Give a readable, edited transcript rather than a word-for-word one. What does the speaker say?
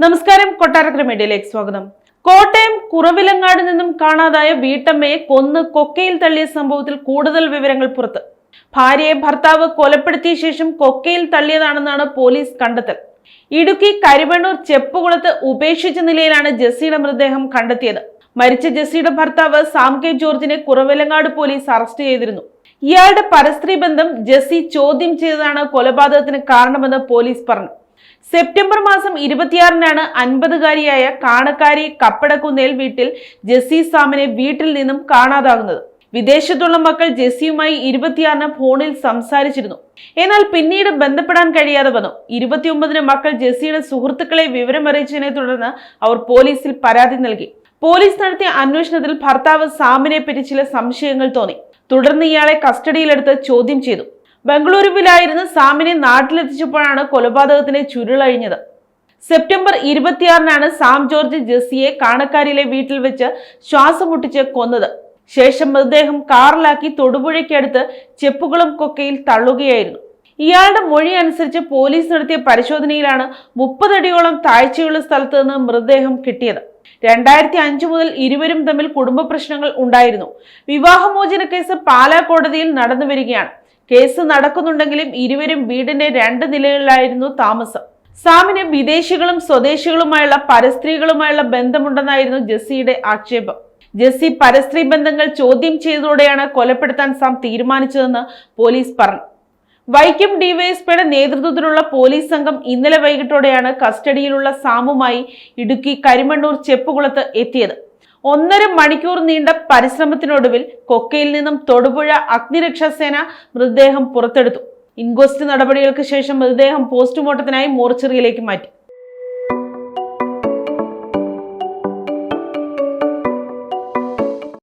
നമസ്കാരം, കൊട്ടാരക്കര മീഡിയയിലേക്ക് സ്വാഗതം. കോട്ടയം കുറവിലങ്ങാട് നിന്നും കാണാതായ വീട്ടമ്മയെ കൊന്ന് കൊക്കയിൽ തള്ളിയ സംഭവത്തിൽ കൂടുതൽ വിവരങ്ങൾ പുറത്ത്. ഭാര്യയെ ഭർത്താവ് കൊലപ്പെടുത്തിയ ശേഷം കൊക്കയിൽ തള്ളിയതാണെന്നാണ് പോലീസ് കണ്ടെത്തൽ. ഇടുക്കി കരിവണ്ണൂർ ചെപ്പുകുളത്ത് ഉപേക്ഷിച്ച നിലയിലാണ് ജെസ്സിയുടെ മൃതദേഹം കണ്ടെത്തിയത്. മരിച്ച ജെസ്സിയുടെ ഭർത്താവ് സാം കെ ജോർജിനെ കുറവിലങ്ങാട് പോലീസ് അറസ്റ്റ് ചെയ്തിരുന്നു. ഇയാളുടെ പരസ്ത്രീ ബന്ധം ജെസ്സി ചോദ്യം ചെയ്തതാണ് കൊലപാതകത്തിന് കാരണമെന്ന് പോലീസ് പറഞ്ഞു. സെപ്റ്റംബർ മാസം 26-നാണ് 50-കാരിയായ കാണക്കാരി കപ്പടക്കുന്നേൽ വീട്ടിൽ ജെസ്സി സാമിനെ വീട്ടിൽ നിന്നും കാണാതാകുന്നത്. വിദേശത്തുള്ള മക്കൾ ജെസ്സിയുമായി 26-ന് ഫോണിൽ സംസാരിച്ചിരുന്നു. എന്നാൽ പിന്നീട് ബന്ധപ്പെടാൻ കഴിയാതെ വന്നു. 29-ന് മക്കൾ ജെസ്സിയുടെ സുഹൃത്തുക്കളെ വിവരമറിയിച്ചതിനെ തുടർന്ന് അവർ പോലീസിൽ പരാതി നൽകി. പോലീസ് നടത്തിയ അന്വേഷണത്തിൽ ഭർത്താവ് സാമിനെ പറ്റി ചില സംശയങ്ങൾ തോന്നി. തുടർന്ന് ഇയാളെ കസ്റ്റഡിയിലെടുത്ത് ചോദ്യം ചെയ്തു. ബംഗളൂരുവിലായിരുന്ന സാമിനെ നാട്ടിലെത്തിച്ചപ്പോഴാണ് കൊലപാതകത്തിന് ചുരുളഴിഞ്ഞത്. സെപ്റ്റംബർ 26-നാണ് സാം ജോർജ് ജെസ്സിയെ കാണക്കാരിയിലെ വീട്ടിൽ വെച്ച് ശ്വാസം മുട്ടിച്ച് കൊന്നത്. ശേഷം മൃതദേഹം കാറിലാക്കി തൊടുപുഴയ്ക്കടുത്ത് ചെപ്പുകുളം കൊക്കയിൽ തള്ളുകയായിരുന്നു. ഇയാളുടെ മൊഴി അനുസരിച്ച് പോലീസ് നടത്തിയ പരിശോധനയിലാണ് 30 അടിയോളം താഴ്ചയുള്ള സ്ഥലത്ത് നിന്ന് മൃതദേഹം കിട്ടിയത്. 2005 മുതൽ ഇരുവരും തമ്മിൽ കുടുംബ പ്രശ്നങ്ങൾ ഉണ്ടായിരുന്നു. വിവാഹമോചന കേസ് പാലാ കോടതിയിൽ നടന്നു വരികയാണ്. കേസ് നടക്കുന്നുണ്ടെങ്കിലും ഇരുവരും വീടിന്റെ 2 നിലകളിലായിരുന്നു താമസം. സാമിന് വിദേശികളും സ്വദേശികളുമായുള്ള പരസ്ത്രീകളുമായുള്ള ബന്ധമുണ്ടെന്നായിരുന്നു ജെസ്സിയുടെ ആക്ഷേപം. ജെസ്സി പരസ്ത്രീ ബന്ധങ്ങൾ ചോദ്യം ചെയ്തതോടെയാണ് കൊലപ്പെടുത്താൻ സാം തീരുമാനിച്ചതെന്ന് പോലീസ് പറഞ്ഞു. വൈക്കം ഡിവൈഎസ്പിയുടെ നേതൃത്വത്തിലുള്ള പോലീസ് സംഘം ഇന്നലെ വൈകിട്ടോടെയാണ് കസ്റ്റഡിയിലുള്ള സാമുമായി ഇടുക്കി കരിമണ്ണൂർ ചെപ്പുകുളത്ത് എത്തിയത്. 1.5 മണിക്കൂർ നീണ്ട പരിശ്രമത്തിനൊടുവിൽ കൊക്കയിൽ നിന്നും തൊടുപുഴ അഗ്നിരക്ഷാസേന മൃതദേഹം പുറത്തെടുത്തു. ഇൻക്വസ്റ്റ് നടപടികൾക്ക് ശേഷം മൃതദേഹം പോസ്റ്റ്മോർട്ടത്തിനായി മോർച്ചറിയിലേക്ക് മാറ്റി.